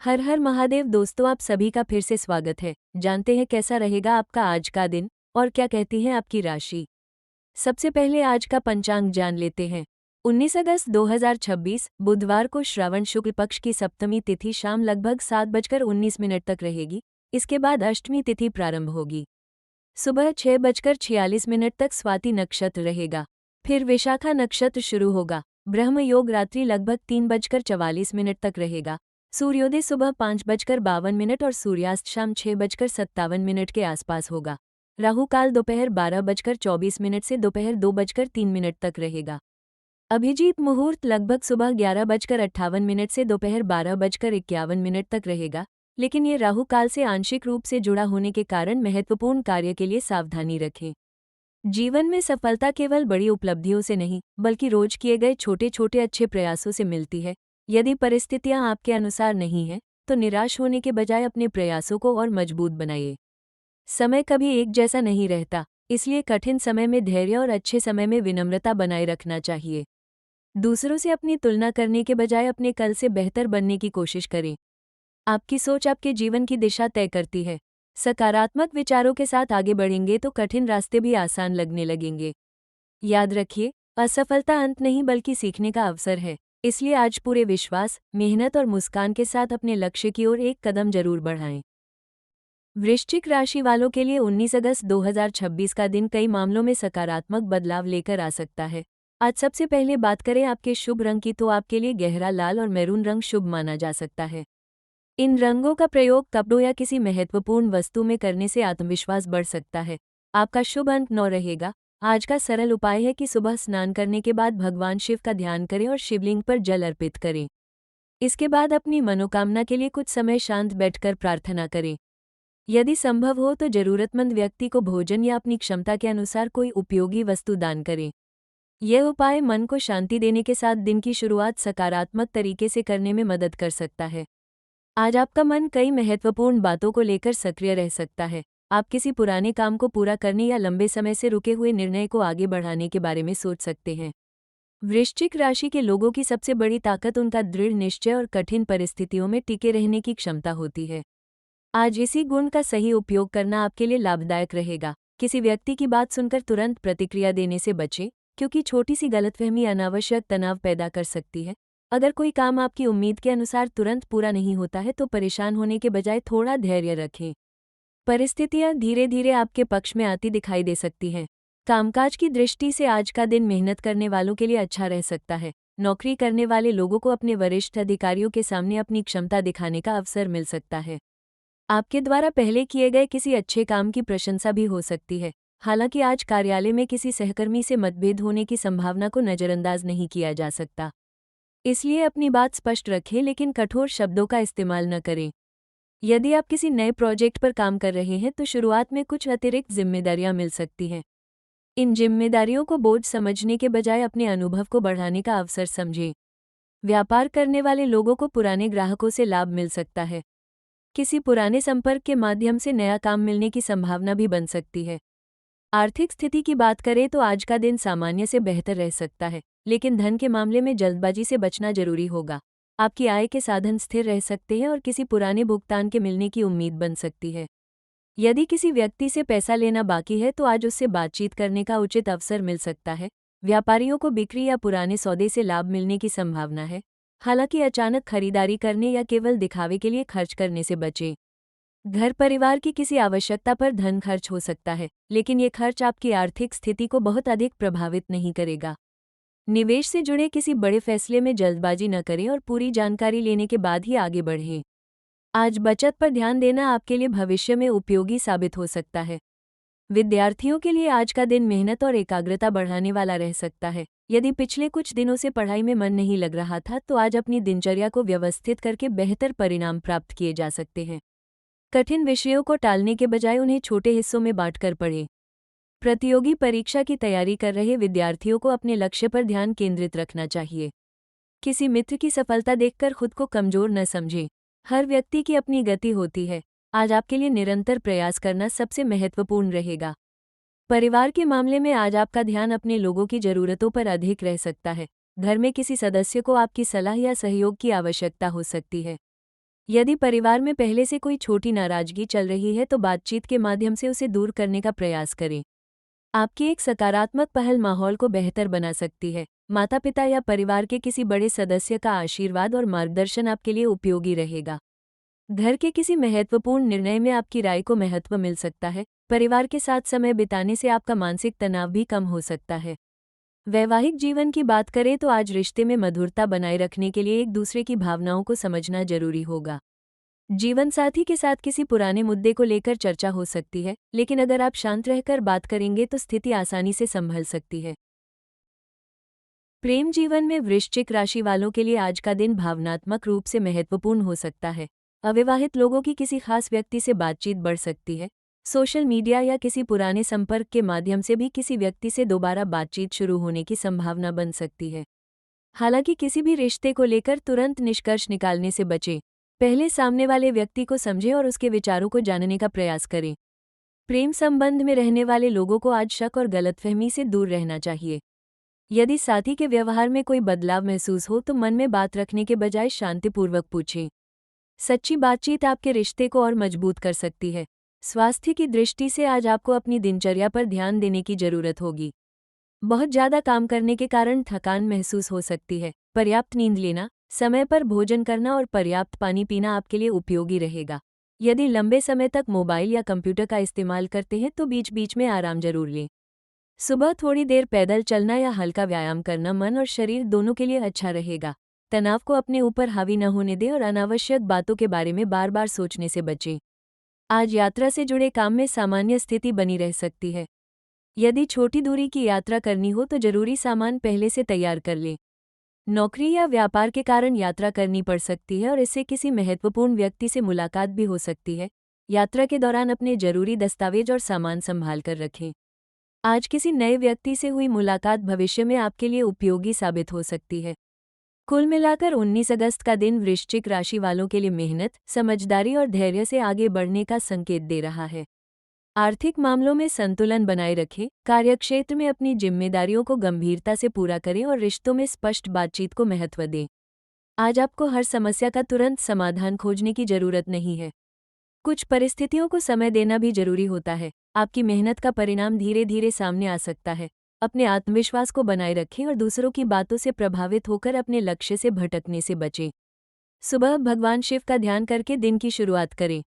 हर हर महादेव दोस्तों, आप सभी का फिर से स्वागत है। जानते हैं कैसा रहेगा आपका आज का दिन और क्या कहती है आपकी राशि। सबसे पहले आज का पंचांग जान लेते हैं। 19 अगस्त 2026 बुधवार को श्रावण शुक्ल पक्ष की सप्तमी तिथि शाम लगभग 7:19 तक रहेगी। इसके बाद अष्टमी तिथि प्रारंभ होगी। सुबह 6:46 तक स्वाति नक्षत्र रहेगा। फिर विशाखा नक्षत्र शुरू होगा। ब्रह्म योग रात्रि लगभग 3:44 तक रहेगा। सूर्योदय सुबह 5:52 और सूर्यास्त शाम 6:57 के आसपास होगा। राहु काल दोपहर 12:24 से दोपहर 2:03 तक रहेगा। अभिजीत मुहूर्त लगभग सुबह 11:58 से दोपहर 12:51 तक रहेगा, लेकिन ये राहु काल से आंशिक रूप से जुड़ा होने के कारण महत्वपूर्ण कार्य के लिए सावधानी रखें। जीवन में सफलता केवल बड़ी उपलब्धियों से नहीं, बल्कि रोज किए गए छोटे छोटे अच्छे प्रयासों से मिलती है। यदि परिस्थितियां आपके अनुसार नहीं हैं, तो निराश होने के बजाय अपने प्रयासों को और मजबूत बनाइए। समय कभी एक जैसा नहीं रहता, इसलिए कठिन समय में धैर्य और अच्छे समय में विनम्रता बनाए रखना चाहिए। दूसरों से अपनी तुलना करने के बजाय अपने कल से बेहतर बनने की कोशिश करें। आपकी सोच आपके जीवन की दिशा तय करती है। सकारात्मक विचारों के साथ आगे बढ़ेंगे तो कठिन रास्ते भी आसान लगने लगेंगे। याद रखिए, असफलता अंत नहीं बल्कि सीखने का अवसर है। इसलिए आज पूरे विश्वास, मेहनत और मुस्कान के साथ अपने लक्ष्य की ओर एक कदम जरूर बढ़ाएं। वृश्चिक राशि वालों के लिए 19 अगस्त 2026 का दिन कई मामलों में सकारात्मक बदलाव लेकर आ सकता है। आज सबसे पहले बात करें आपके शुभ रंग की, तो आपके लिए गहरा लाल और मैरून रंग शुभ माना जा सकता है। इन रंगों का प्रयोग कपड़ों या किसी महत्वपूर्ण वस्तु में करने से आत्मविश्वास बढ़ सकता है। आपका शुभ अंक 9 रहेगा। आज का सरल उपाय है कि सुबह स्नान करने के बाद भगवान शिव का ध्यान करें और शिवलिंग पर जल अर्पित करें। इसके बाद अपनी मनोकामना के लिए कुछ समय शांत बैठकर प्रार्थना करें। यदि संभव हो तो जरूरतमंद व्यक्ति को भोजन या अपनी क्षमता के अनुसार कोई उपयोगी वस्तु दान करें। यह उपाय मन को शांति देने के साथ दिन की शुरुआत सकारात्मक तरीके से करने में मदद कर सकता है। आज आपका मन कई महत्वपूर्ण बातों को लेकर सक्रिय रह सकता है। आप किसी पुराने काम को पूरा करने या लंबे समय से रुके हुए निर्णय को आगे बढ़ाने के बारे में सोच सकते हैं। वृश्चिक राशि के लोगों की सबसे बड़ी ताकत उनका दृढ़ निश्चय और कठिन परिस्थितियों में टिके रहने की क्षमता होती है। आज इसी गुण का सही उपयोग करना आपके लिए लाभदायक रहेगा। किसी व्यक्ति की बात सुनकर तुरंत प्रतिक्रिया देने से बचें, क्योंकि छोटी सी गलतफहमी अनावश्यक तनाव पैदा कर सकती है। अगर कोई काम आपकी उम्मीद के अनुसार तुरंत पूरा नहीं होता है तो परेशान होने के बजाय थोड़ा धैर्य रखें। परिस्थितियां धीरे धीरे आपके पक्ष में आती दिखाई दे सकती हैं। कामकाज की दृष्टि से आज का दिन मेहनत करने वालों के लिए अच्छा रह सकता है। नौकरी करने वाले लोगों को अपने वरिष्ठ अधिकारियों के सामने अपनी क्षमता दिखाने का अवसर मिल सकता है। आपके द्वारा पहले किए गए किसी अच्छे काम की प्रशंसा भी हो सकती है। हालांकि आज कार्यालय में किसी सहकर्मी से मतभेद होने की संभावना को नजरअंदाज नहीं किया जा सकता। इसलिए अपनी बात स्पष्ट रखें, लेकिन कठोर शब्दों का इस्तेमाल न करें। यदि आप किसी नए प्रोजेक्ट पर काम कर रहे हैं तो शुरुआत में कुछ अतिरिक्त जिम्मेदारियां मिल सकती हैं। इन जिम्मेदारियों को बोझ समझने के बजाय अपने अनुभव को बढ़ाने का अवसर समझें। व्यापार करने वाले लोगों को पुराने ग्राहकों से लाभ मिल सकता है। किसी पुराने संपर्क के माध्यम से नया काम मिलने की संभावना भी बन सकती है। आर्थिक स्थिति की बात करें तो आज का दिन सामान्य से बेहतर रह सकता है, लेकिन धन के मामले में जल्दबाजी से बचना जरूरी होगा। आपकी आय के साधन स्थिर रह सकते हैं और किसी पुराने भुगतान के मिलने की उम्मीद बन सकती है। यदि किसी व्यक्ति से पैसा लेना बाकी है तो आज उससे बातचीत करने का उचित अवसर मिल सकता है। व्यापारियों को बिक्री या पुराने सौदे से लाभ मिलने की संभावना है। हालांकि अचानक खरीदारी करने या केवल दिखावे के लिए खर्च करने से बचें। घर परिवार की किसी आवश्यकता पर धन खर्च हो सकता है, लेकिन ये खर्च आपकी आर्थिक स्थिति को बहुत अधिक प्रभावित नहीं करेगा। निवेश से जुड़े किसी बड़े फैसले में जल्दबाजी न करें और पूरी जानकारी लेने के बाद ही आगे बढ़ें। आज बचत पर ध्यान देना आपके लिए भविष्य में उपयोगी साबित हो सकता है। विद्यार्थियों के लिए आज का दिन मेहनत और एकाग्रता बढ़ाने वाला रह सकता है। यदि पिछले कुछ दिनों से पढ़ाई में मन नहीं लग रहा था तो आज अपनी दिनचर्या को व्यवस्थित करके बेहतर परिणाम प्राप्त किए जा सकते हैं। कठिन विषयों को टालने के बजाय उन्हें छोटे हिस्सों में बांटकर पढ़ें। प्रतियोगी परीक्षा की तैयारी कर रहे विद्यार्थियों को अपने लक्ष्य पर ध्यान केंद्रित रखना चाहिए। किसी मित्र की सफलता देखकर खुद को कमजोर न समझें। हर व्यक्ति की अपनी गति होती है। आज आपके लिए निरंतर प्रयास करना सबसे महत्वपूर्ण रहेगा। परिवार के मामले में आज आपका ध्यान अपने लोगों की जरूरतों पर अधिक रह सकता है। घर में किसी सदस्य को आपकी सलाह या सहयोग की आवश्यकता हो सकती है। यदि परिवार में पहले से कोई छोटी नाराजगी चल रही है तो बातचीत के माध्यम से उसे दूर करने का प्रयास करें। आपकी एक सकारात्मक पहल माहौल को बेहतर बना सकती है। माता पिता या परिवार के किसी बड़े सदस्य का आशीर्वाद और मार्गदर्शन आपके लिए उपयोगी रहेगा। घर के किसी महत्वपूर्ण निर्णय में आपकी राय को महत्व मिल सकता है। परिवार के साथ समय बिताने से आपका मानसिक तनाव भी कम हो सकता है। वैवाहिक जीवन की बात करें तो आज रिश्ते में मधुरता बनाए रखने के लिए एक दूसरे की भावनाओं को समझना जरूरी होगा। जीवनसाथी के साथ किसी पुराने मुद्दे को लेकर चर्चा हो सकती है, लेकिन अगर आप शांत रहकर बात करेंगे तो स्थिति आसानी से संभल सकती है। प्रेम जीवन में वृश्चिक राशि वालों के लिए आज का दिन भावनात्मक रूप से महत्वपूर्ण हो सकता है। अविवाहित लोगों की किसी खास व्यक्ति से बातचीत बढ़ सकती है। सोशल मीडिया या किसी पुराने संपर्क के माध्यम से भी किसी व्यक्ति से दोबारा बातचीत शुरू होने की संभावना बन सकती है। हालांकि किसी भी रिश्ते को लेकर तुरंत निष्कर्ष निकालने से बचें। पहले सामने वाले व्यक्ति को समझें और उसके विचारों को जानने का प्रयास करें। प्रेम संबंध में रहने वाले लोगों को आज शक और गलतफहमी से दूर रहना चाहिए। यदि साथी के व्यवहार में कोई बदलाव महसूस हो तो मन में बात रखने के बजाय शांतिपूर्वक पूछें। सच्ची बातचीत आपके रिश्ते को और मजबूत कर सकती है। स्वास्थ्य की दृष्टि से आज आपको अपनी दिनचर्या पर ध्यान देने की जरूरत होगी। बहुत ज़्यादा काम करने के कारण थकान महसूस हो सकती है। पर्याप्त नींद लेना, समय पर भोजन करना और पर्याप्त पानी पीना आपके लिए उपयोगी रहेगा। यदि लंबे समय तक मोबाइल या कंप्यूटर का इस्तेमाल करते हैं तो बीच बीच में आराम जरूर लें। सुबह थोड़ी देर पैदल चलना या हल्का व्यायाम करना मन और शरीर दोनों के लिए अच्छा रहेगा। तनाव को अपने ऊपर हावी न होने दें और अनावश्यक बातों के बारे में बार बार सोचने से बचें। आज यात्रा से जुड़े काम में सामान्य स्थिति बनी रह सकती है। यदि छोटी दूरी की यात्रा करनी हो तो जरूरी सामान पहले से तैयार कर लें। नौकरी या व्यापार के कारण यात्रा करनी पड़ सकती है और इससे किसी महत्वपूर्ण व्यक्ति से मुलाकात भी हो सकती है। यात्रा के दौरान अपने जरूरी दस्तावेज और सामान संभाल कर रखें। आज किसी नए व्यक्ति से हुई मुलाकात भविष्य में आपके लिए उपयोगी साबित हो सकती है। कुल मिलाकर 19 अगस्त का दिन वृश्चिक राशि वालों के लिए मेहनत, समझदारी और धैर्य से आगे बढ़ने का संकेत दे रहा है। आर्थिक मामलों में संतुलन बनाए रखें, कार्यक्षेत्र में अपनी जिम्मेदारियों को गंभीरता से पूरा करें और रिश्तों में स्पष्ट बातचीत को महत्व दें। आज आपको हर समस्या का तुरंत समाधान खोजने की जरूरत नहीं है। कुछ परिस्थितियों को समय देना भी जरूरी होता है। आपकी मेहनत का परिणाम धीरे धीरे सामने आ सकता है। अपने आत्मविश्वास को बनाए रखें और दूसरों की बातों से प्रभावित होकर अपने लक्ष्य से भटकने से बचें। सुबह भगवान शिव का ध्यान करके दिन की शुरुआत करें।